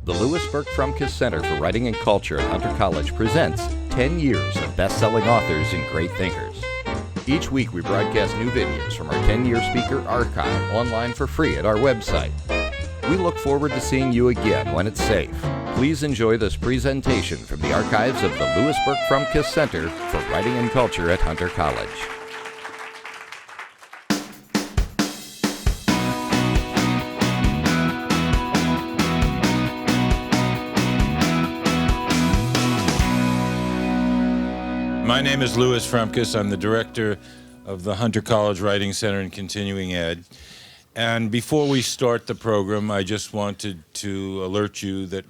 The Louis Burke Frumkes Center for Writing and Culture at Hunter College presents 10 years of best-selling authors and great thinkers. Each week we broadcast new videos from our 10-year speaker archive online for free at our website. We look forward to seeing you again when it's safe. Please enjoy this presentation from the archives of the Louis Burke Frumkes Center for Writing and Culture at Hunter College. My name is Louis Frumkes. I'm the director of the Hunter College Writing Center and Continuing Ed. And before we start the program, I just wanted to alert you that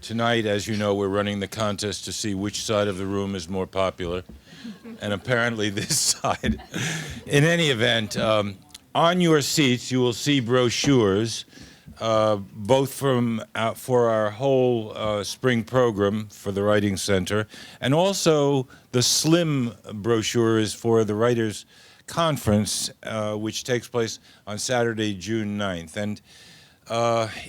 tonight, as you know, we're running the contest to see which side of the room is more popular. And apparently this side. In any event, on your seats you will see brochures, both for our whole spring program for the Writing Center, and also the slim brochure is for the Writers' Conference, which takes place on Saturday, June 9th. And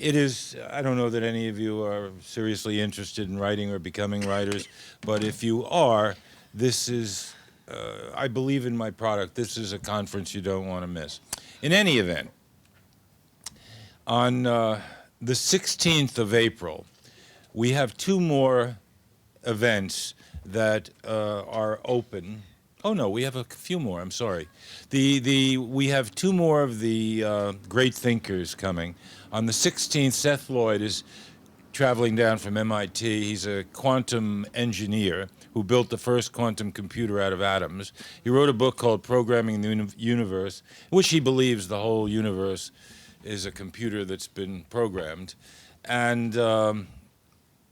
it is, I don't know that any of you are seriously interested in writing or becoming writers, but if you are, this is, I believe in my product. This is a conference you don't want to miss. In any event, on the 16th of April, we have two more events that are open. Oh no, we have a few more, I'm sorry. We have two more of the great thinkers coming. On the 16th, Seth Lloyd is traveling down from MIT. He's a quantum engineer who built the first quantum computer out of atoms. He wrote a book called Programming the Universe, in which he believes the whole universe is a computer that's been programmed. And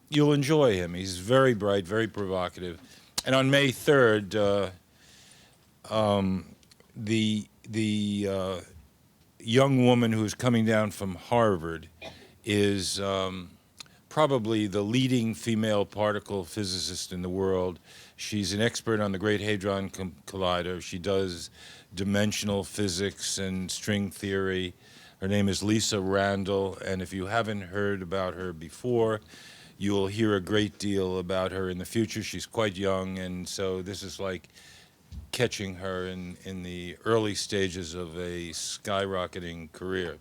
you'll enjoy him. He's very bright, very provocative. And on May 3rd, the young woman who's coming down from Harvard is probably the leading female particle physicist in the world. She's an expert on the Great Hadron Collider. She does dimensional physics and string theory. Her name is Lisa Randall, and if you haven't heard about her before, you'll hear a great deal about her in the future. She's quite young, and so this is like catching her in the early stages of a skyrocketing career.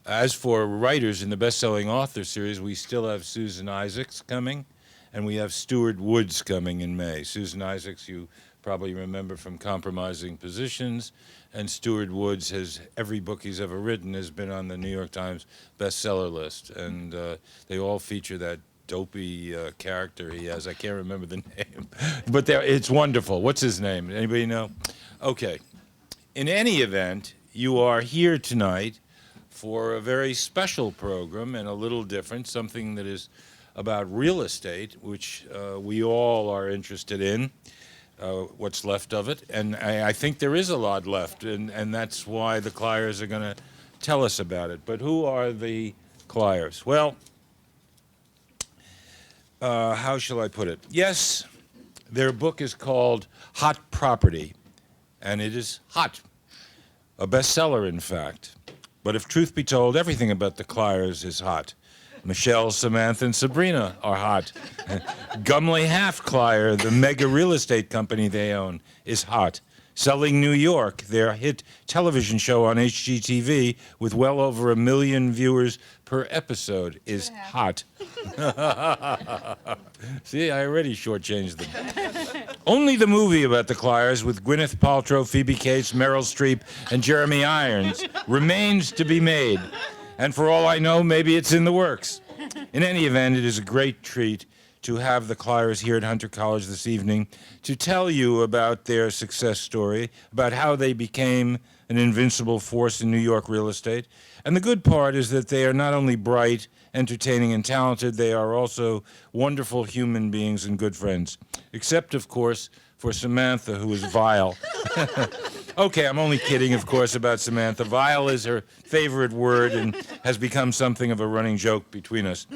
As for writers in the best-selling author series, we still have Susan Isaacs coming, and we have Stuart Woods coming in May. Susan Isaacs, you probably remember from Compromising Positions, and Stuart Woods has, every book he's ever written has been on the New York Times bestseller list, and they all feature that dopey character he has. I can't remember the name, but it's wonderful. What's his name? Anybody know? Okay. In any event, you are here tonight for a very special program and a little different, something that is about real estate, which we all are interested in. What's left of it, and I think there is a lot left, and that's why the Kleiers are going to tell us about it. But who are the Kleiers? Well, how shall I put it? Yes, their book is called Hot Property, and it is hot, a bestseller, in fact. But if truth be told, everything about the Kleiers is hot. Michelle, Samantha, and Sabrina are hot. Gumley Half Kleier, the mega real estate company they own, is hot. Selling New York, their hit television show on HGTV with well over 1 million viewers per episode, is hot. See, I already shortchanged them. Only the movie about the Kleiers with Gwyneth Paltrow, Phoebe Cates, Meryl Streep, and Jeremy Irons remains to be made. And for all I know, maybe it's in the works. In any event, it is a great treat to have the Kleiers here at Hunter College this evening to tell you about their success story, about how they became an invincible force in New York real estate. And the good part is that they are not only bright, entertaining, and talented, they are also wonderful human beings and good friends. Except, of course, for Samantha, who is vile. Okay, I'm only kidding, of course, about Samantha. Vile is her favorite word and has become something of a running joke between us.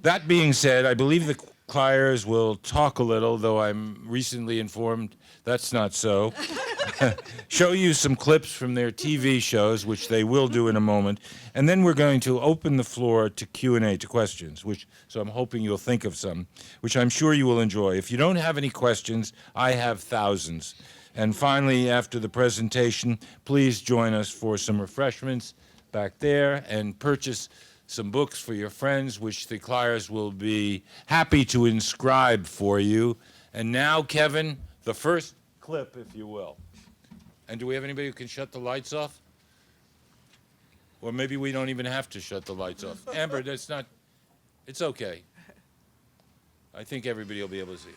That being said, I believe the Kleiers will talk a little, though I'm recently informed that's not so. show you some clips from their TV shows, which they will do in a moment, and then we're going to open the floor to Q&A, to questions, so I'm hoping you'll think of some, which I'm sure you will enjoy. If you don't have any questions, I have thousands. And finally, after the presentation, please join us for some refreshments back there and purchase some books for your friends, which the Kleiers will be happy to inscribe for you. And now, Kevin, the first clip, if you will. And do we have anybody who can shut the lights off? Or maybe we don't even have to shut the lights off. Amber, that's not, it's okay. I think everybody will be able to see it.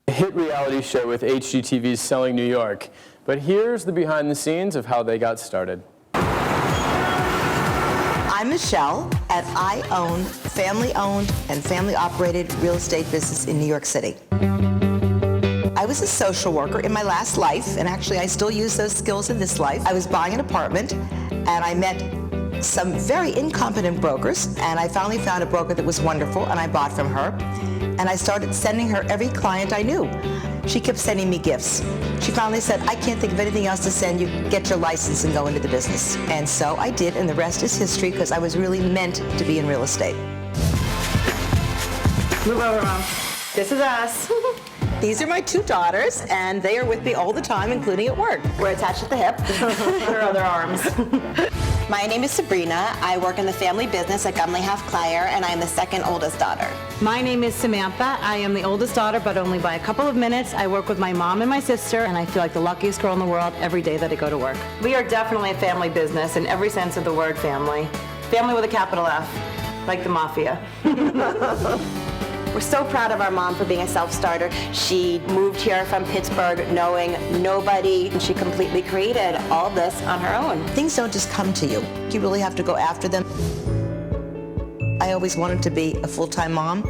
Hit reality show with HGTV's Selling New York. But here's the behind the scenes of how they got started. I'm Michelle, and I own family-owned and family-operated real estate business in New York City. I was a social worker in my last life, and actually I still use those skills in this life. I was buying an apartment, and I met some very incompetent brokers, and I finally found a broker that was wonderful, and I bought from her. And I started sending her every client I knew. She kept sending me gifts. She finally said, I can't think of anything else to send you. Get your license and go into the business. And so I did, and the rest is history, because I was really meant to be in real estate. Move over, Mom. This is us. These are my two daughters, and they are with me all the time, including at work. We're attached at the hip. Her other arms. My name is Sabrina. I work in the family business at Kleier, and I am the second oldest daughter. My name is Samantha. I am the oldest daughter, but only by a couple of minutes. I work with my mom and my sister, and I feel like the luckiest girl in the world every day that I go to work. We are definitely a family business in every sense of the word family. Family with a capital F, like the mafia. We're so proud of our mom for being a self-starter. She moved here from Pittsburgh knowing nobody, and she completely created all this on her own. Things don't just come to you. You really have to go after them. I always wanted to be a full-time mom,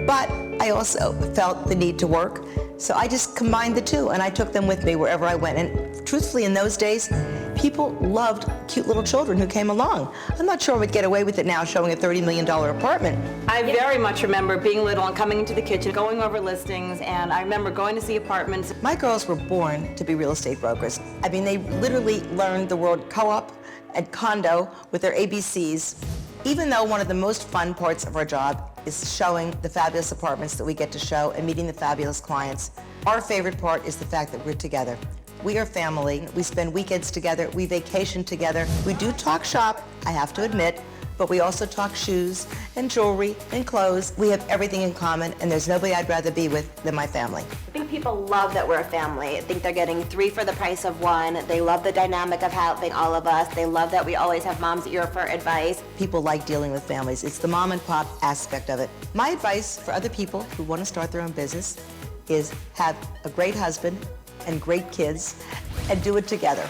but I also felt the need to work. So I just combined the two, and I took them with me wherever I went. And truthfully, in those days, people loved cute little children who came along. I'm not sure we'd get away with it now, showing a $30 million apartment. I very much remember being little and coming into the kitchen, going over listings, and I remember going to see apartments. My girls were born to be real estate brokers. I mean, they literally learned the word co-op and condo with their ABCs. Even though one of the most fun parts of our job is showing the fabulous apartments that we get to show and meeting the fabulous clients, our favorite part is the fact that we're together. We are family. We spend weekends together. We vacation together. We do talk shop, I have to admit, but we also talk shoes and jewelry and clothes. We have everything in common, and there's nobody I'd rather be with than my family. I think people love that we're a family. I think they're getting 3 for the price of 1. They love the dynamic of having all of us. They love that we always have mom's ear for advice. People like dealing with families. It's the mom and pop aspect of it. My advice for other people who want to start their own business is have a great husband and great kids and do it together.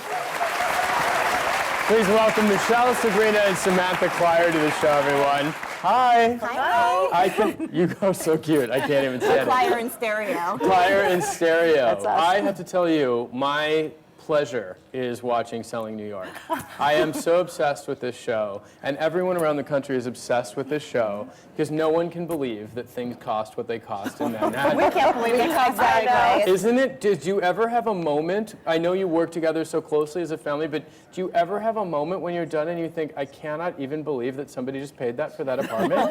Please welcome Michelle, Sabrina, and Samantha Kleier to the show, everyone. Hi. Hi. You are so cute. I can't even say it. Kleier in stereo. Kleier in stereo. That's us. I have to tell you, my pleasure is watching Selling New York. I am so obsessed with this show, and everyone around the country is obsessed with this show because no one can believe that things cost what they cost in Manhattan. We can't believe it. Exactly. Isn't it? Did you ever have a moment? I know you work together so closely as a family, but do you ever have a moment when you're done and you think, I cannot even believe that somebody just paid that for that apartment?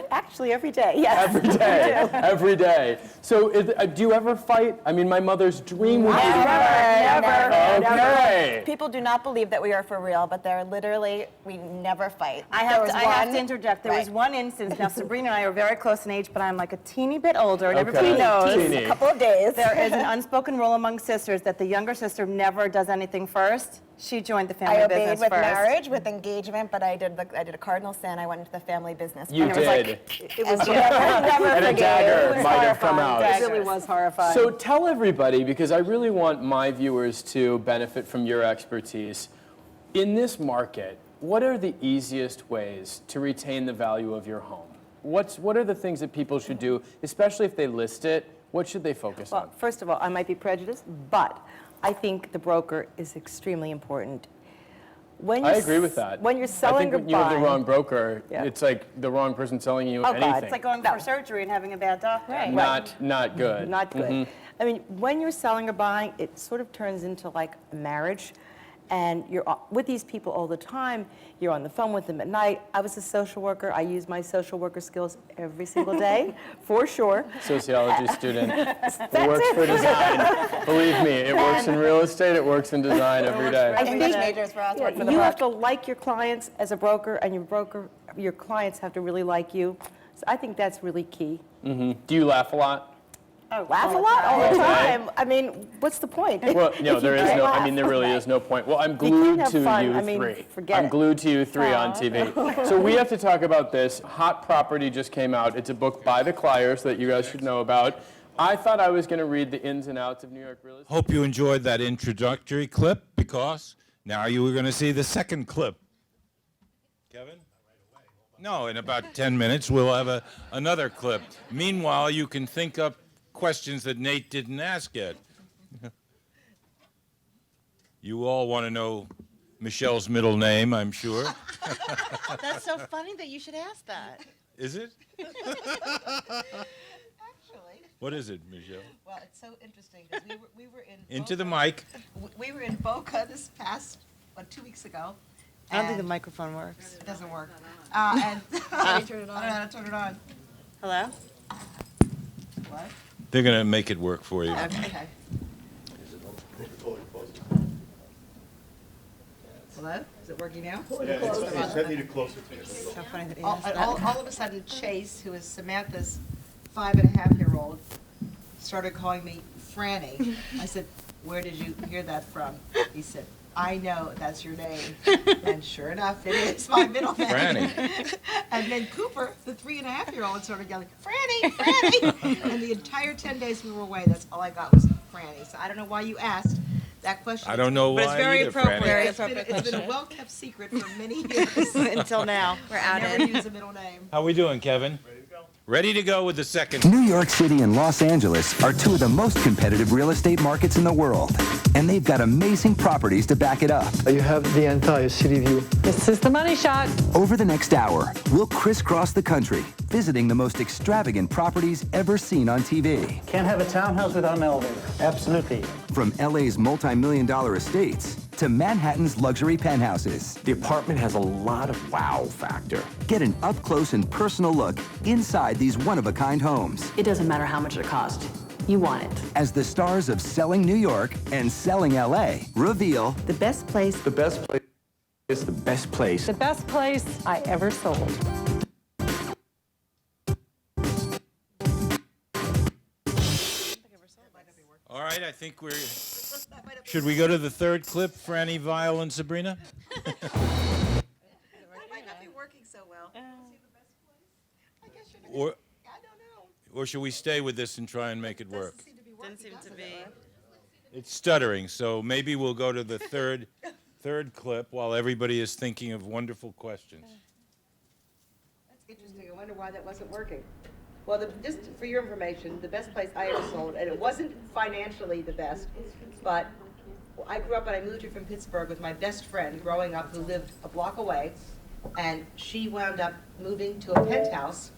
Actually, every day, yes. Every day, every day. So, do you ever fight? I mean, my mother's dream would be to Never. Okay. People do not believe that we are for real, but they're literally, we never fight. I have to interject. There was one instance. Now, Sabrina and I are very close in age, but I'm like a teeny bit older, and everybody knows. Teeny. A couple of days. There is an unspoken rule among sisters that the younger sister never does anything first. She joined the family I obeyed business with first. marriage, with engagement, but I did a cardinal sin. I went into the family business. You And it did. was like, never And a forgave. dagger It was might have come horrifying. out. It really was horrifying. So tell everybody, because I really want my viewers to benefit from your expertise. In this market, what are the easiest ways to retain the value of your home? What are the things that people should do, especially if they list it? What should they focus on? Well, first of all, I might be prejudiced, but I think the broker is extremely important. I agree with that. When you're selling I or think when you have the buying- wrong broker, Yeah. it's like the wrong person selling you Oh, anything. God. It's like going for surgery and having a bad doctor. Right. Not good. Not good. I mean, when you're selling or buying, it sort of turns into like a marriage, and you're with these people all the time. You're on the phone with them at night. I was a social worker. I use my social worker skills every single day, for sure. Sociology student. It That's works it. for design. Believe me, it works in real estate, it works in design every day. I English think majors for us, work for the you have buck. to like your clients as a broker, and your clients have to really like you. So I think that's really key. Do you laugh a lot? Laugh a lot all the Okay. time. I mean, what's the point? Well, no, If there you is can't no, laugh. I mean, there really is no point. Well, I'm You can't glued have to fun. you I mean, three. forget I'm it. glued to you three on TV. So we have to talk about this. Hot Property just came out. It's a book by the Kleiers that you guys should know about. I thought I was going to read the ins and outs of New York real estate. Hope you enjoyed that introductory clip, because now you were going to see the second clip. Kevin? No, in about 10 minutes we'll have another clip. Meanwhile, you can think up questions that Nate didn't ask yet. You all want to know Michelle's middle name, I'm sure. That's so funny that you should ask that. Is it? Actually, What is it, Michelle? well, it's so interesting because we were in Into the Boca- mic. we were in Boca this past 2 weeks ago. I don't think the and microphone works. It doesn't work. And I don't know how to turn it on. Hello? What? They're going to make it work for you. Okay. Hello? Is it working now? Need it closer to you. So funny that he asked that. All of a sudden, Chase, who is Samantha's 5.5-year-old, started calling me Franny. I said, "Where did you hear that from?" He said, "I know that's your name." And sure enough, it is my middle name. Franny. And then Cooper, the 3.5-year-old, started yelling, "Franny, Franny!" And the entire 10 days we were away, that's all I got was Franny. So I don't know why you asked that question. I don't know But why it's very either, appropriate. Franny. It's been a well-kept secret for many years. Until now. We're out of it. Never use a middle name. How we doing, Kevin? Ready to go with the second. New York City and Los Angeles are two of the most competitive real estate markets in the world, and they've got amazing properties to back it up. You have the entire city view. This is the money shot. Over the next hour, we'll crisscross the country, visiting the most extravagant properties ever seen on TV. Can't have a townhouse without an elevator. Absolutely. From LA's multi-million-dollar estates to Manhattan's luxury penthouses. The apartment has a lot of wow factor. Get an up-close and personal look inside these one-of-a-kind homes. It doesn't matter how much it costs. You want it. As the stars of Selling New York and Selling LA reveal The best place The best place is the best place. The best place I ever sold. All right, I think we're... Should we go to the third clip, Franny, Vile, and Sabrina? That might not be working so well. Or, or should we stay with this and try and make it work? Didn't seem to be. It's stuttering, so maybe we'll go to the third clip while everybody is thinking of wonderful questions. That's interesting. I wonder why that wasn't working. Well, just for your information, the best place I ever sold, and it wasn't financially the best, but I grew up and I moved here from Pittsburgh with my best friend growing up who lived a block away, and she wound up moving to a penthouse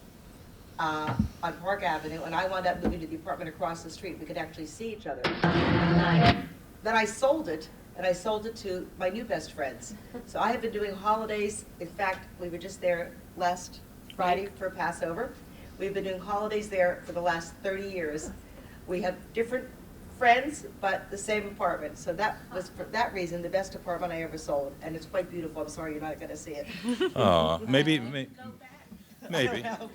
on Park Avenue, and I wound up moving to the apartment across the street. We could actually see each other. Then I sold it, and I sold it to my new best friends. So I have been doing holidays. In fact, we were just there last Friday for Passover. We've been doing holidays there for the last 30 years. We have different friends, but the same apartment. So that was, for that reason, the best apartment I ever sold. And it's quite beautiful. I'm sorry you're not going to see it. Oh, maybe. How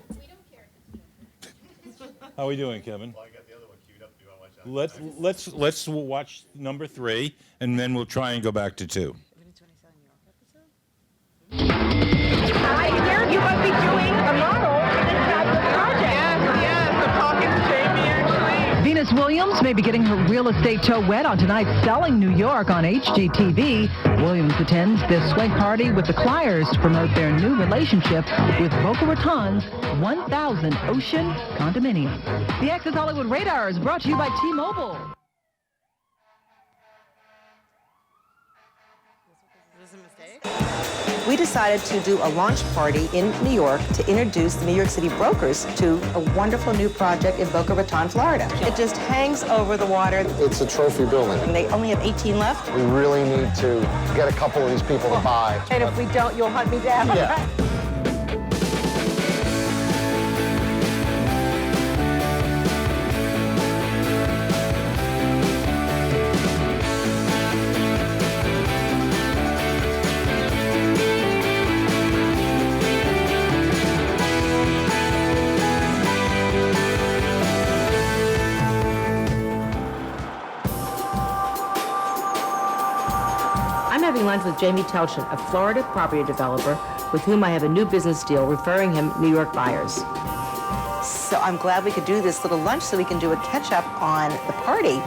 are we doing, Kevin? Well, I got the other one queued up. Do you want to watch that? Let's watch number 3, and then we'll try and go back to 2. Hi, here you must be doing a model for this type of project. Yes, I'm talking to Jamie actually. Venus Williams may be getting her real estate toe wet on tonight's Selling New York on HGTV. Williams attends this swing party with the Kleiers to promote their new relationship with Boca Raton's 1,000 Ocean condominium. The Access Hollywood Radar is brought to you by T-Mobile. We decided to do a launch party in New York to introduce the New York City brokers to a wonderful new project in Boca Raton, Florida. It just hangs over the water. It's a trophy building. And they only have 18 left. We really need to get a couple of these people to buy. And if we don't, you'll hunt me down. Yeah. I'm having lunch with Jamie Telchin, a Florida property developer with whom I have a new business deal referring him New York buyers. So I'm glad we could do this little lunch so we can do a catch-up on the party.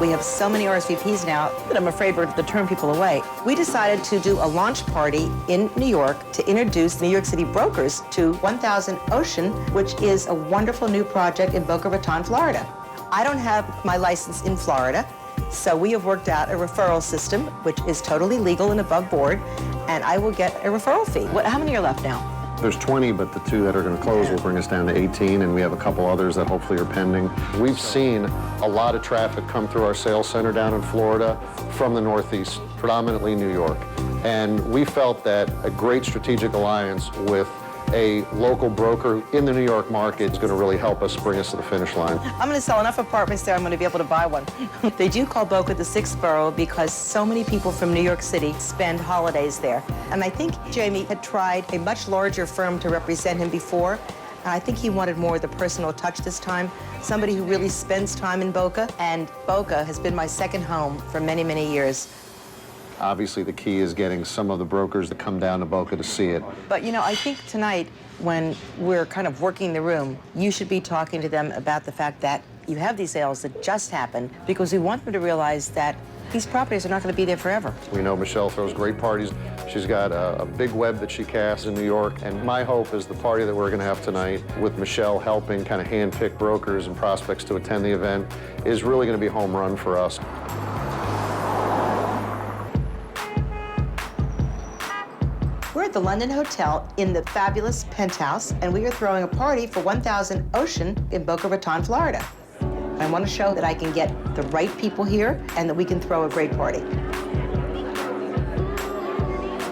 We have so many RSVPs now that I'm afraid we're going to turn people away. We decided to do a launch party in New York to introduce New York City brokers to 1000 Ocean, which is a wonderful new project in Boca Raton, Florida. I don't have my license in Florida, so we have worked out a referral system, which is totally legal and above board, and I will get a referral fee. How many are left now? There's 20, but the 2 that are going to close will bring us down to 18, and we have a couple others that hopefully are pending. We've seen a lot of traffic come through our sales center down in Florida from the Northeast, predominantly New York. And we felt that a great strategic alliance with a local broker in the New York market is going to really help us bring us to the finish line. I'm going to sell enough apartments there, I'm going to be able to buy one. They do call Boca the 6th borough because so many people from New York City spend holidays there. And I think Jamie had tried a much larger firm to represent him before, and I think he wanted more of the personal touch this time, somebody who really spends time in Boca, and Boca has been my second home for many, many years. Obviously, the key is getting some of the brokers to come down to Boca to see it. But, you know, I think tonight, when we're kind of working the room, you should be talking to them about the fact that you have these sales that just happened, because we want them to realize that these properties are not going to be there forever. We know Michelle throws great parties. She's got a big web that she casts in New York, and my hope is the party that we're going to have tonight, with Michelle helping kind of hand-pick brokers and prospects to attend the event, is really going to be a home run for us. We're at the London Hotel in the fabulous penthouse, and we are throwing a party for 1000 Ocean in Boca Raton, Florida. I want to show that I can get the right people here and that we can throw a great party.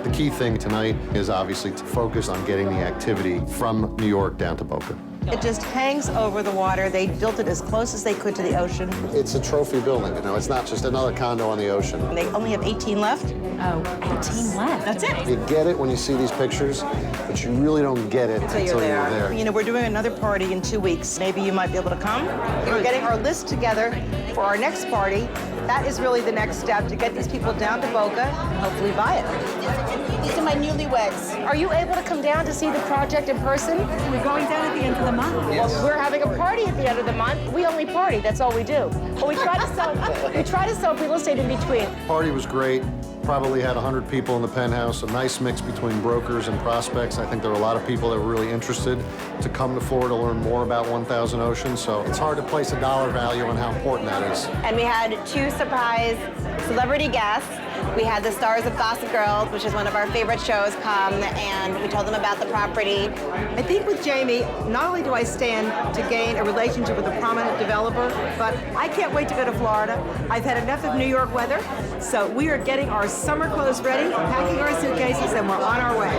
The key thing tonight is obviously to focus on getting the activity from New York down to Boca. It just hangs over the water. They built it as close as they could to the ocean. It's a trophy building, you know, it's not just another condo on the ocean. And they only have 18 left? Oh, 18 left. That's it. You get it when you see these pictures, but you really don't get it until you're there. You know, we're doing another party in 2 weeks. Maybe you might be able to come. We're getting our list together for our next party. That is really the next step, to get these people down to Boca and hopefully buy it. These are my newlyweds. Are you able to come down to see the project in person? We're going down at the end of the month. Yes. Well, we're having a party at the end of the month. We only party, that's all we do. But we try to sell real estate in between. Party was great. Probably had 100 people in the penthouse, a nice mix between brokers and prospects. I think there were a lot of people that were really interested to come to Florida to learn more about 1000 Ocean, so it's hard to place a dollar value on how important that is. And we had 2 surprise celebrity guests. We had the stars of Gossip Girls, which is one of our favorite shows, come, and we told them about the property. I think with Jamie, not only do I stand to gain a relationship with a prominent developer, but I can't wait to go to Florida. I've had enough of New York weather, so we are getting our summer clothes ready, packing our suitcases, and we're on our way.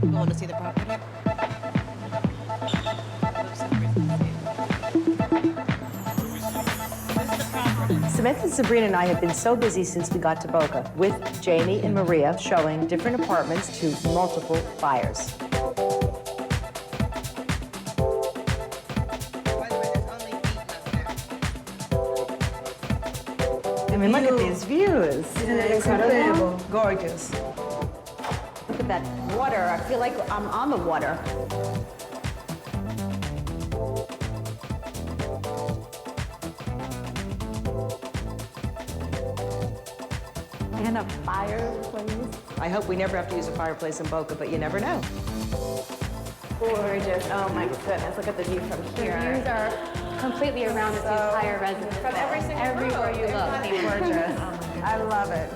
You want to see the property? Samantha and Sabrine and I have been so busy since we got to Boca, with Jamie and Maria showing different apartments to multiple buyers. I mean, look at these views. Isn't it incredible? Gorgeous. Look at that water. I feel like I'm on the water. And a fireplace. I hope we never have to use a fireplace in Boca, but you never know. Gorgeous. Oh my goodness. Look at the view from here. The views are completely around this entire residence. From every single Everywhere room. you look. It's gorgeous. I love it.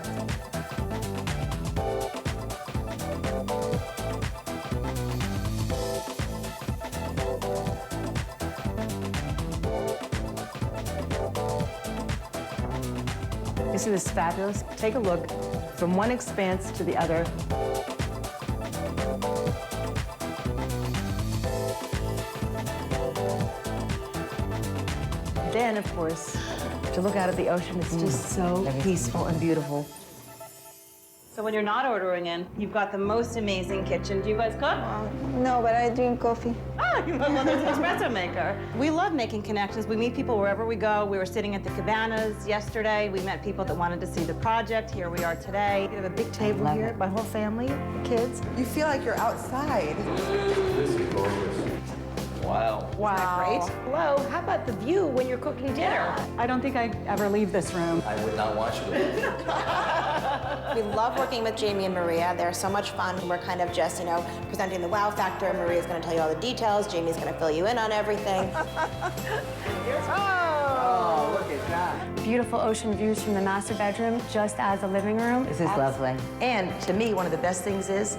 Isn't this fabulous? Take a look from one expanse to the other. Then, of course, to look out at the ocean, it's just so peaceful and beautiful. So when you're not ordering in, you've got the most amazing kitchen. Do you guys cook? No, but I drink coffee. Ah, you have a mother's espresso maker. We love making connections. We meet people wherever we go. We were sitting at the cabanas yesterday. We met people that wanted to see the project. Here we are today. We have a big table here, my whole family, the kids. You feel like you're outside. This is gorgeous. Wow. Wow. Great. Hello, how about the view when you're cooking dinner? I don't think I ever leave this room. I would not want you to. We love working with Jamie and Maria. They're so much fun. We're kind of just, presenting the wow factor. Maria's going to tell you all the details. Jamie's going to fill you in on everything. Oh, look at that. Beautiful ocean views from the master bedroom, just as a living room. This is lovely. And to me, one of the best things is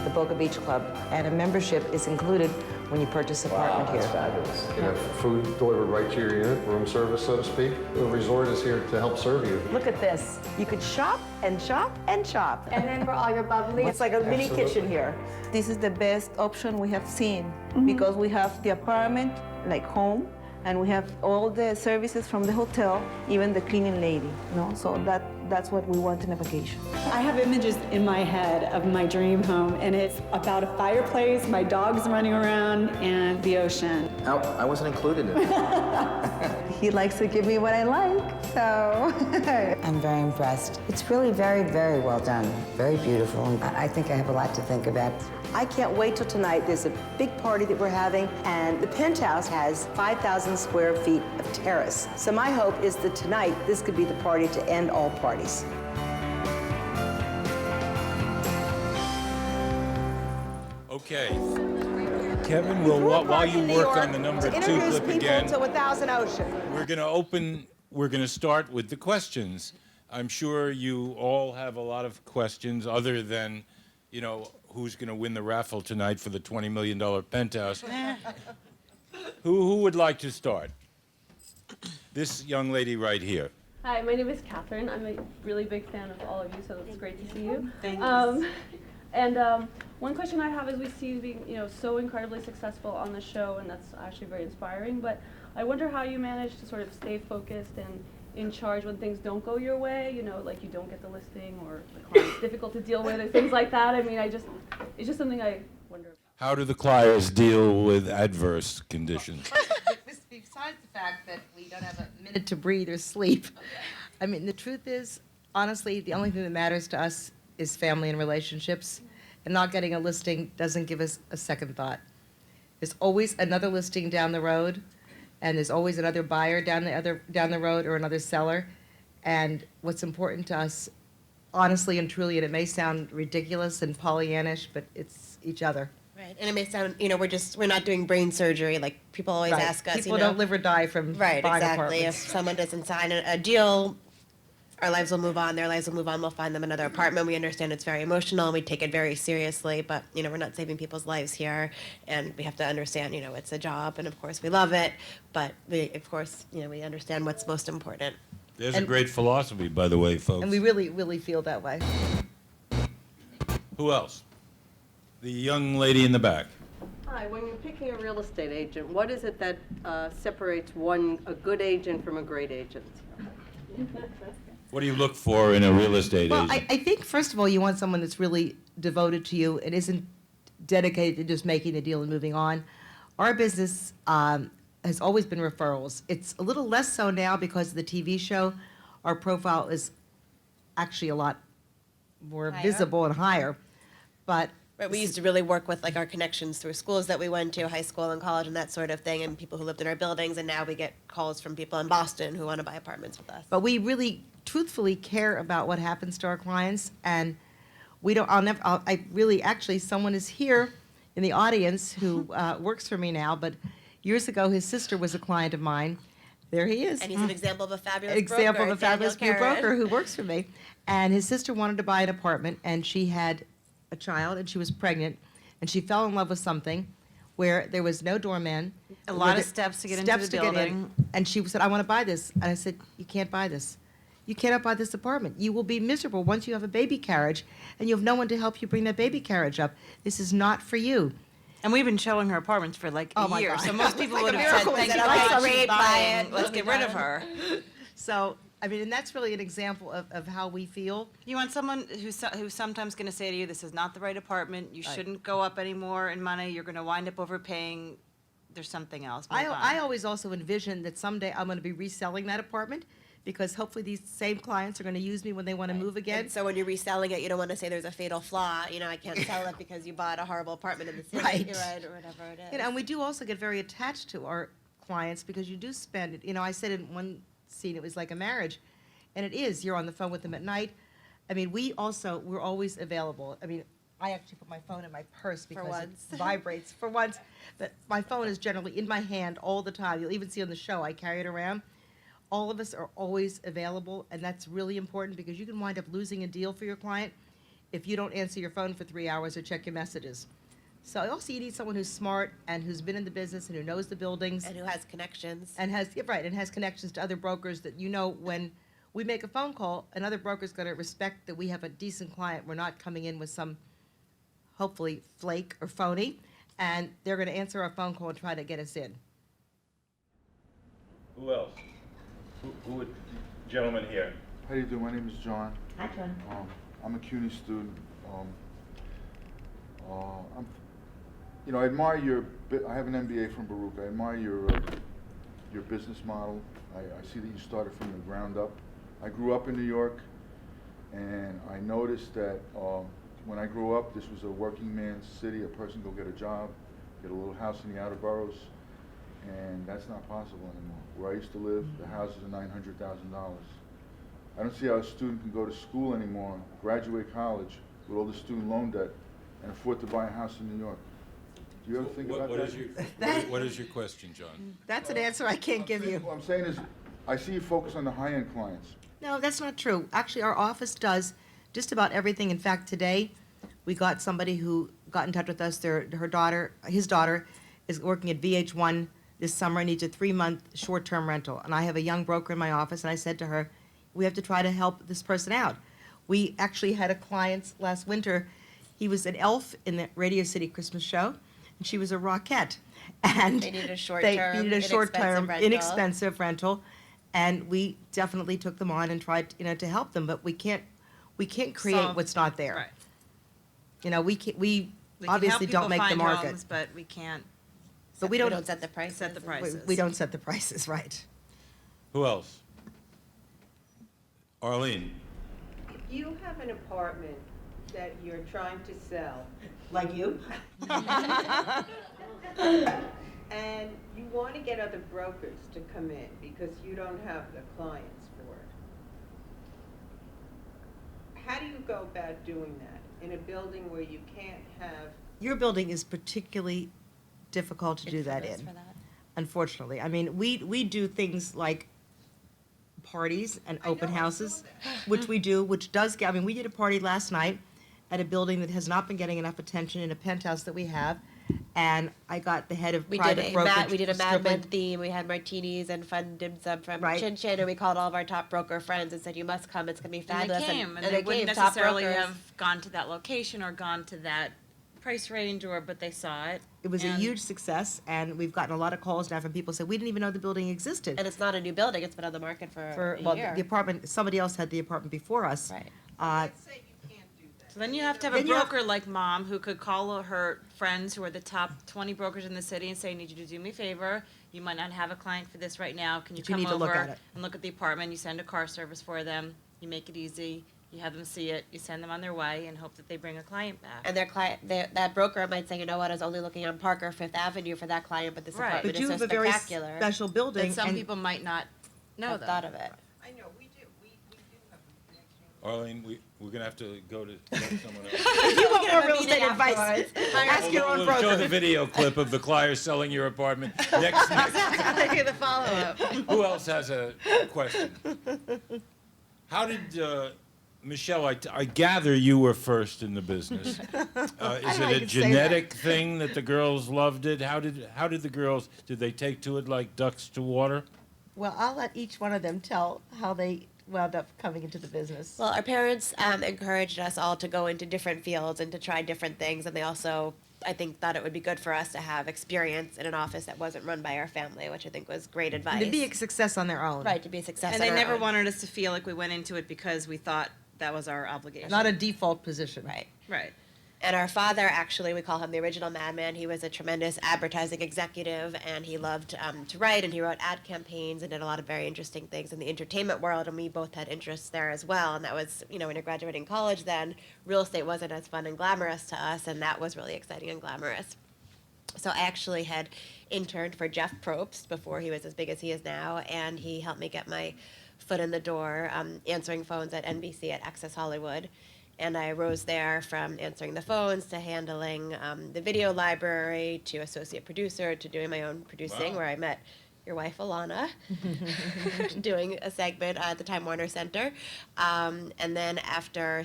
the Boca Beach Club. And a membership is included when you purchase an apartment here. That's fabulous. You have food delivered right to your unit, room service, so to speak. The resort is here to help serve you. Look at this. You could shop and shop and shop. And then for all your bubbly. It's like a mini Absolutely. kitchen here. This is the best option we have seen because we have the apartment like home, and we have all the services from the hotel, even the cleaning lady. So that's what we want in a vacation. I have images in my head of my dream home, and it's about a fireplace, my dogs running around, and the ocean. Oh, I wasn't included in it. He likes to give me what I like, so. I'm very impressed. It's really very, very well done. Very beautiful. I think I have a lot to think about. I can't wait till tonight. There's a big party that we're having, and the penthouse has 5,000 square feet of terrace. So my hope is that tonight, this could be the party to end all parties. Okay. Kevin, while you work on the number 2 clip again, to 1,000 Ocean. we're going to start with the questions. I'm sure you all have a lot of questions other than, who's going to win the raffle tonight for the $20 million penthouse. Who would like to start? This young lady right here. Hi, my name is Catherine. I'm a really big fan of all of you, so it's great to see you. Thank you. And one question I have is we see you being, so incredibly successful on the show, and that's actually very inspiring. But I wonder how you manage to sort of stay focused and in charge when things don't go your way. Like you don't get the listing, or the client's difficult to deal with, or things like that. I mean, it's just something I wonder about. How do the Kleiers deal with adverse conditions? Besides the fact that we don't have a minute to breathe or sleep, I mean, the truth is, honestly, the only thing that matters to us is family and relationships, and not getting a listing doesn't give us a second thought. There's always another listing down the road, and there's always another buyer down the road, or another seller. And what's important to us, honestly and truly, and it may sound ridiculous and Pollyannish, but it's each other. Right, and it may sound, we're not doing brain surgery, like people always Right. ask us. People don't live or die from Right, buying exactly. If apartments. someone doesn't sign a deal, our lives will move on, their lives will move on, we'll find them another apartment. We understand it's very emotional, and we take it very seriously, but, we're not saving people's lives here, and we have to understand, it's a job, and of course we love it, but we understand what's most important. There's a great philosophy, by the way, folks. And we really, really feel that way. Who else? The young lady in the back. Hi, when you're picking a real estate agent, what is it that separates a good agent from a great agent? What do you look for in a real estate Well, agent? I think, first of all, you want someone that's really devoted to you and isn't dedicated to just making a deal and moving on. Our business has always been referrals. It's a little less so now because of the TV show. Our profile is actually a lot more visible and higher. But Right, we used to really work with our connections through schools that we went to, high school and college and that sort of thing, and people who lived in our buildings, and now we get calls from people in Boston who want to buy apartments with us. But we really, truthfully care about what happens to our clients, and we don't. Actually, someone is here in the audience who works for me now. But Years ago, his sister was a client of mine. There he is. And he's an example of a fabulous Example broker, of a fabulous Daniel new broker Karen. who works for me. And his sister wanted to buy an apartment, and she had a child, and she was pregnant, and she fell in love with something where there was no doorman. A lot of steps to get into the building. And she said, I want to buy this. And I said, you can't buy this. You cannot buy this apartment. You will be miserable once you have a baby carriage, and you have no one to help you bring that baby carriage up. This is not for you. And we've been showing her apartments for like a my year, God. so most people Like would a have said, miracle. thank Is you, that God, right? she's Buy buying. it. Let's get rid of her. So, I mean, and that's really an example of how we feel. You want someone who's sometimes going to say to you, this is not the right apartment, you shouldn't go up anymore in money, you're going to wind up overpaying, there's something else. Move on. I always also envision that someday I'm going to be reselling that apartment, because hopefully these same clients are going to use me when they want to move again. And so when you're reselling it, you don't want to say there's a fatal flaw. You know, I can't sell it because you bought a horrible apartment in the city, Right. right, or whatever it is. You know, and we do also get very attached to our clients because you do spend it. You know, I said in one scene it was like a marriage, and it is. You're on the phone with them at night. I mean, we're always available. I mean, I actually put my phone in my purse because once. it vibrates for once. But my phone is generally in my hand all the time. You'll even see on the show I carry it around. All of us are always available, and that's really important because you can wind up losing a deal for your client if you don't answer your phone for 3 hours or check your messages. So also you need someone who's smart and who's been in the business and who knows the buildings. And who has connections. And has connections to other brokers that you know when we make a phone call, another broker's going to respect that we have a decent client. We're not coming in with some, hopefully, flake or phony, and they're going to answer our phone call and try to get us in. Who else? Who would, gentleman here? How do you do? My name is John. Hi, John. I'm a CUNY student. I admire I have an MBA from Baruch. I admire your business model. I see that you started from the ground up. I grew up in New York, and I noticed that when I grew up, this was a working man's city. A person go get a job, get a little house in the outer boroughs, and that's not possible anymore. Where I used to live, the houses are $900,000. I don't see how a student can go to school anymore, graduate college with all the student loan debt, and afford to buy a house in New York. Do you ever think about that? What is your question, John? That's an answer I can't give you. What I'm saying is, I see you focus on the high-end clients. No, that's not true. Actually, our office does just about everything. In fact, today, we got somebody who got in touch with us. His daughter is working at VH1 this summer and needs a 3-month short-term rental. And I have a young broker in my office, and I said to her, we have to try to help this person out. We actually had a client last winter. He was an elf in the Radio City Christmas show, and she was a Rockette. And They needed a short-term, inexpensive rental. And we definitely took them on and tried, to help them. But we can't create what's not there. Right. We We obviously can help don't make the people find market. homes, but we can't But we don't set the prices. set the prices. We don't set the prices, right. Who else? Arlene. If you have an apartment that you're trying to sell. Like you? And you want to get other brokers to come in because you don't have the clients for it. How do you go about doing that in a building where you can't have? Your building is particularly difficult to do that in, unfortunately. I mean, we do things like parties and open houses, which we do, which does get, we did a party last night at a building that has not been getting enough attention in a penthouse that we have, and I got the head of private brokerage. We did a Mad Men Strickland. theme. We had martinis and fun dim sum from Right. Chin Chin, and we called all of our top broker friends and said, "You must come. It's gonna be And fabulous." they came, and they they wouldn't came, top necessarily brokers. have gone to that location or gone to that price range, but they saw it. It was a and- huge success, and we've gotten a lot of calls now from people who say, we didn't even know the building existed. And it's not a new building. It's been on the market for a year. The apartment, somebody else had the apartment before us. Right. So then you have to have a broker like Mom who could call her friends who are the top 20 brokers in the city and say, I need you to do me a favor. You might not have a client for this right now. Can you But you come need to look over at it. and look at the apartment? You send a car service for them. You make it easy. You have them see it. You send them on their way and hope that they bring a client back. And their client, that broker might say, you know what, I was only looking on Parker, Fifth Avenue for that client, but this Right. apartment But you is have so a very spectacular. special building. That some and- people might not know Have that. thought of it. I know, we do. Arlene, we're going to have to go to someone else. If you want more real estate advice, ask your own We'll broker. show the video clip of the Kleiers selling your apartment next. Exactly, the follow-up. Who else has a question? How did, Michelle, I gather you were first in the business. Is it a genetic thing that the girls loved it? How did the girls, did they take to it like ducks to water? Well, I'll let each one of them tell how they wound up coming into the business. Well, our parents encouraged us all to go into different fields and to try different things, and they also, I think, thought it would be good for us to have experience in an office that wasn't run by our family, which I think was great advice. To be a success on their own. Right, to be a success And on they our never own. wanted us to feel like we went into it because we thought that was our obligation. Not a default position. Right. Right. And our father, actually, we call him the original madman. He was a tremendous advertising executive, and he loved to write, and he wrote ad campaigns and did a lot of very interesting things in the entertainment world, and we both had interests there as well. And that was, when you're graduating college then, real estate wasn't as fun and glamorous to us, and that was really exciting and glamorous. So I actually had interned for Jeff Probst before he was as big as he is now, and he helped me get my foot in the door, answering phones at NBC at Access Hollywood. And I rose there from answering the phones to handling the video library to associate producer to doing my own producing, where I met your wife, Alana, doing a segment at the Time Warner Center. And then after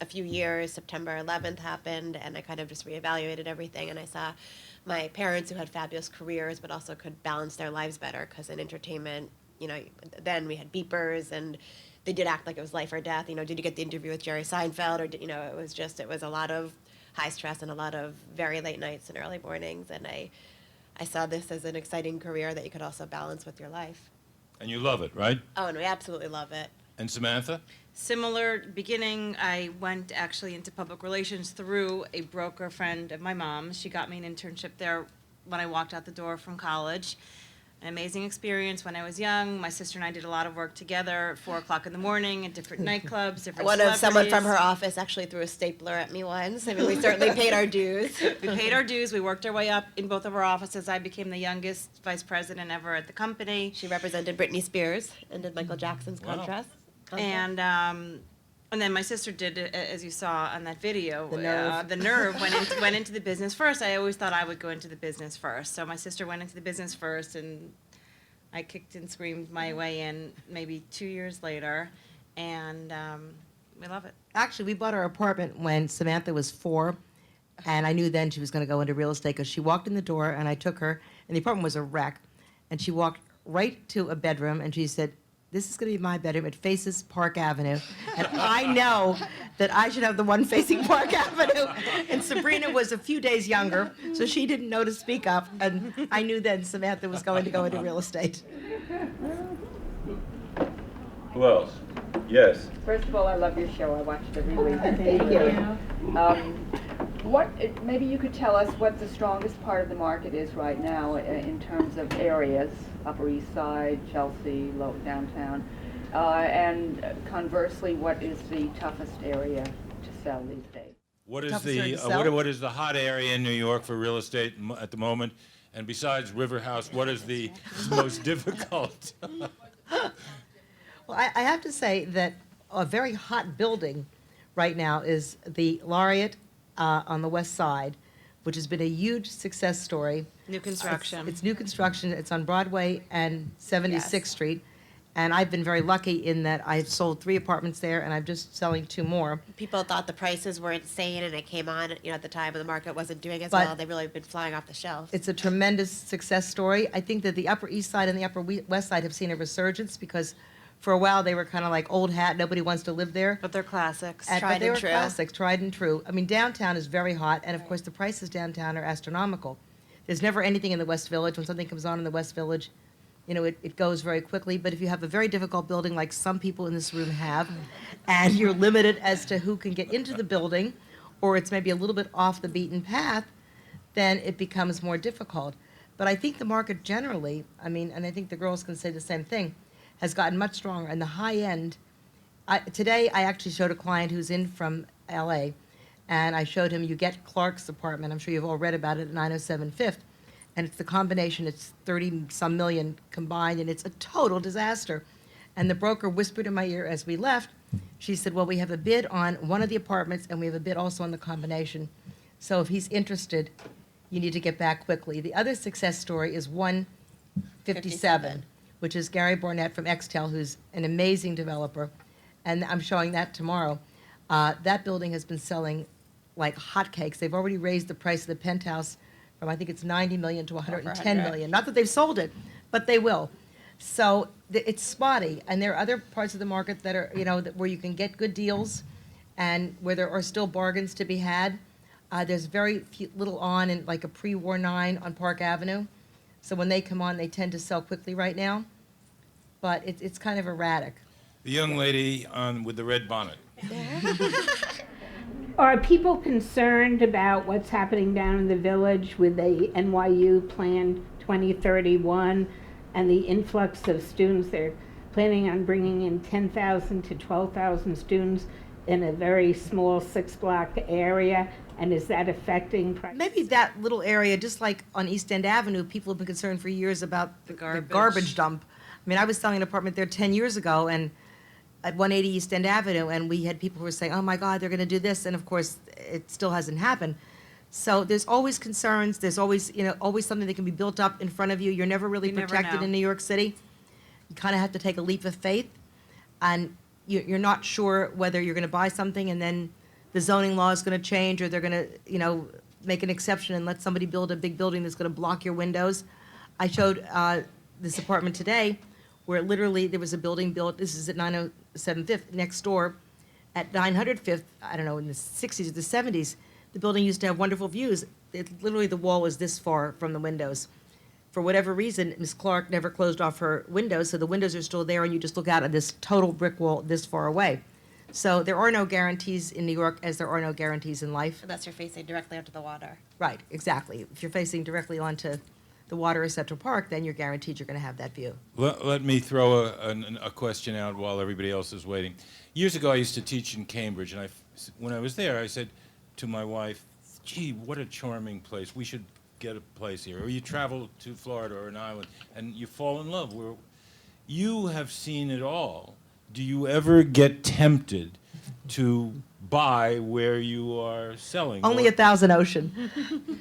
a few years, September 11th happened, and I kind of just reevaluated everything, and I saw my parents, who had fabulous careers but also could balance their lives better, because in entertainment, then we had beepers, and they did act like it was life or death. Did you get the interview with Jerry Seinfeld, or it was a lot of high stress and a lot of very late nights and early mornings, and I saw this as an exciting career that you could also balance with your life. And you love it, right? Oh, and we absolutely love it. And Samantha? Similar beginning, I went actually into public relations through a broker friend of my mom's. She got me an internship there when I walked out the door from college. An amazing experience when I was young. My sister and I did a lot of work together at 4 o'clock in the morning at different nightclubs, different One of someone from celebrities. her office actually threw a stapler at me once. I mean, we certainly paid our dues. We paid our dues. We worked our way up in both of our offices. I became the youngest vice president ever at the company. She represented Britney Spears and did Michael Jackson's contrast. And then my sister did, as you saw on that video, The Nerve went into the business first. I always thought I would go into the business first. So my sister went into the business first, and I kicked and screamed my way in maybe 2 years later, and we love it. Actually, we bought our apartment when Samantha was 4, and I knew then she was going to go into real estate, because she walked in the door, and I took her, and the apartment was a wreck, and she walked right to a bedroom, and she said, "This is going to be my bedroom. It faces Park Avenue." And I know that I should have the one facing Park Avenue. And Sabrina was a few days younger, so she didn't know to speak up. And I knew then Samantha was going to go into real estate. Who else? Yes. First of all, I love your show. I watched every week. Thank you. Maybe you could tell us what the strongest part of the market is right now in terms of areas, Upper East Side, Chelsea, low downtown, and conversely, what is the toughest area to sell these days? What is Toughest area the to sell? what is the hot area in New York for real estate at the moment? And besides River House, what is the most difficult? Well, I have to say that a very hot building right now is the Laureate on the west side, which has been a huge success story. New construction. It's new construction. It's on Broadway and 76th Yes. Street. And I've been very lucky in that I've sold 3 apartments there, and I'm just selling 2 more. People thought the prices were insane, and it came on, at the time when the market wasn't doing as But- well. They've really been flying off the shelves. It's a tremendous success story. I think that the Upper East Side and the Upper West Side have seen a resurgence, because for a while they were kind of like old hat, nobody wants to live there. But they're classics. But they were classics, tried and true. I mean, downtown is very hot, and of course the prices downtown are astronomical. There's never anything in the West Village. When something comes on in the West Village, it goes very quickly. But if you have a very difficult building like some people in this room have, and you're limited as to who can get into the building, or it's maybe a little bit off the beaten path, then it becomes more difficult. But I think the market generally, and I think the girls can say the same thing, has gotten much stronger. And the high end, today I actually showed a client who's in from LA, and I showed him, you get Clark's apartment, I'm sure you've all read about it, at 907 Fifth, and it's the combination, it's 30-some million combined, and it's a total disaster. And the broker whispered in my ear as we left, She said, well, we have a bid on one of the apartments, and we have a bid also on the combination. So if he's interested, you need to get back quickly. The other success story is 157, which is Gary Barnett from Extel, who's an amazing developer, and I'm showing that tomorrow. That building has been selling like hotcakes. They've already raised the price of the penthouse from, I think it's 90 million to 110 million. Not that they've sold it, but they will. So it's spotty, and there are other parts of the market that are, where you can get good deals, and where there are still bargains to be had. There's very little on in like a pre-war 9 on Park Avenue. So when they come on, they tend to sell quickly right now, but it's kind of erratic. The young lady with the red bonnet. Are people concerned about what's happening down in the village with the NYU Plan 2031 and the influx of students? They're planning on bringing in 10,000 to 12,000 students in a very small 6-block area. And is that affecting prices? Maybe that little area, just like on East End Avenue, people have been concerned for years about the garbage dump. I mean, I was selling an apartment there 10 years ago, and at 180 East End Avenue, and we had people who were saying, oh my God, they're going to do this, and of course, it still hasn't happened. So there's always concerns. There's always, always something that can be built up in front of you. You're never really protected in New York City. You kind of have to take a leap of faith, and you're not sure whether you're going to buy something and then the zoning law is going to change, or they're going to, make an exception and let somebody build a big building that's going to block your windows. I showed this apartment today where literally there was a building built, this is at 907 Fifth, next door, at 900 Fifth, I don't know, in the 60s or the 70s, the building used to have wonderful views. Literally the wall was this far from the windows. For whatever reason, Ms. Clark never closed off her windows, so the windows are still there, and you just look out at this total brick wall this far away. So there are no guarantees in New York, as there are no guarantees in life. Unless you're facing directly onto the water. Right, exactly. If you're facing directly onto the water or Central Park, then you're guaranteed you're going to have that view. Let me throw a question out while everybody else is waiting. Years ago, I used to teach in Cambridge, and when I was there, I said to my wife, gee, what a charming place. We should get a place here. Or you travel to Florida or an island, and you fall in love. You have seen it all. Do you ever get tempted to buy where you are selling? Only at Thousand Ocean.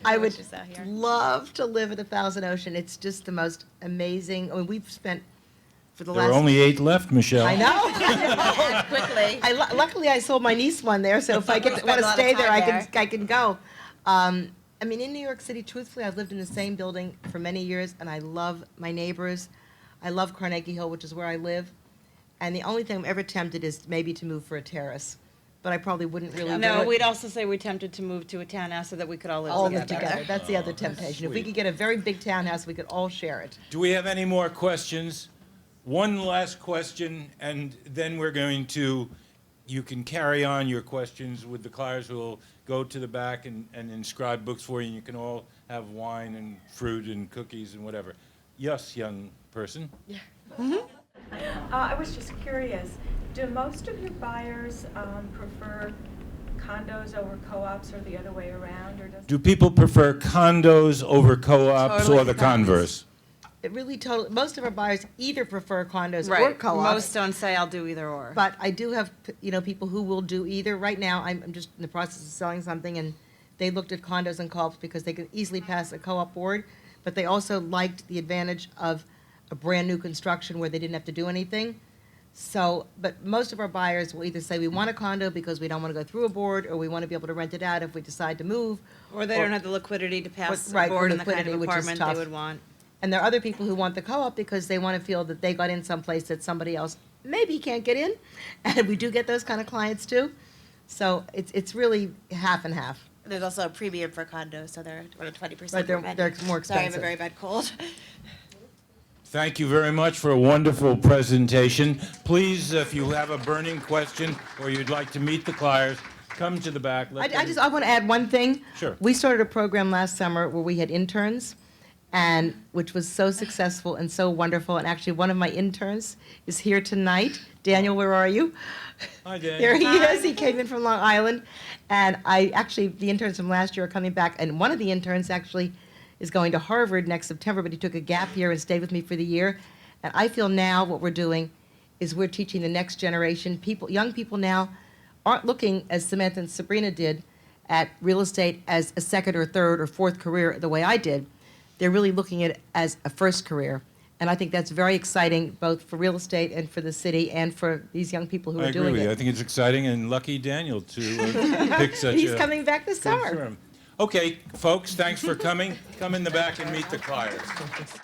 I would love to live at 1,000 Ocean. It's just the most amazing. I mean, we've spent for the last. There are only 8 left, Michelle. I know. Quickly. Luckily, I sold my niece one there, so if I want to stay there, I can go. I mean, in New York City, truthfully, I've lived in the same building for many years, and I love my neighbors. I love Carnegie Hill, which is where I live. And the only thing I'm ever tempted is maybe to move for a terrace. But I probably wouldn't really do it. No, we'd also say we're tempted to move to a townhouse so that we could all live together. That's the other temptation. If we could get a very big townhouse, we could all share it. Do we have any more questions? One last question, and then we're going to, you can carry on your questions with the Kleiers, who will go to the back and inscribe books for you, and you can all have wine and fruit and cookies and whatever. Yes, young person? Yeah. I was just curious, do most of your buyers prefer condos over co-ops or the other way around? Or Do people prefer condos over co-ops or the converse? It really most of our buyers either prefer condos or co-ops. Most don't say I'll do either or. But I do have, people who will do either. Right now, I'm just in the process of selling something, and they looked at condos and co-ops because they could easily pass a co-op board, but they also liked the advantage of a brand new construction where they didn't have to do anything. So, but most of our buyers will either say we want a condo because we don't want to go through a board, or we want to be able to rent it out if we decide to move. Or they don't have the liquidity to pass a board in the kind of apartment they would want. And there are other people who want the co-op because they want to feel that they got in someplace that somebody else maybe can't get in. And we do get those kind of clients too. So it's really half and half. There's also a premium for condos, so they're 20%. Right, they're more expensive. Sorry, I have a very bad cold. Thank you very much for a wonderful presentation. Please, if you have a burning question or you'd like to meet the Kleiers, come to the back. I want to add one thing. Sure. We started a program last summer where we had interns, and which was so successful and so wonderful. And actually, one of my interns is here tonight. Daniel, where are you? Hi, Daniel. There he is. He came in from Long Island. And the interns from last year are coming back. And one of the interns actually is going to Harvard next September, but he took a gap year and stayed with me for the year. And I feel now what we're doing is we're teaching the next generation. Young people now aren't looking, as Samantha and Sabrina did, at real estate as a second or third or fourth career the way I did. They're really looking at it as a first career. And I think that's very exciting, both for real estate and for the city and for these young people who I are agree doing with you. it. I think it's exciting, and lucky Daniel to pick such He's a coming back this good summer. firm. Okay, folks, thanks for coming. Come in the back and meet the Kleiers.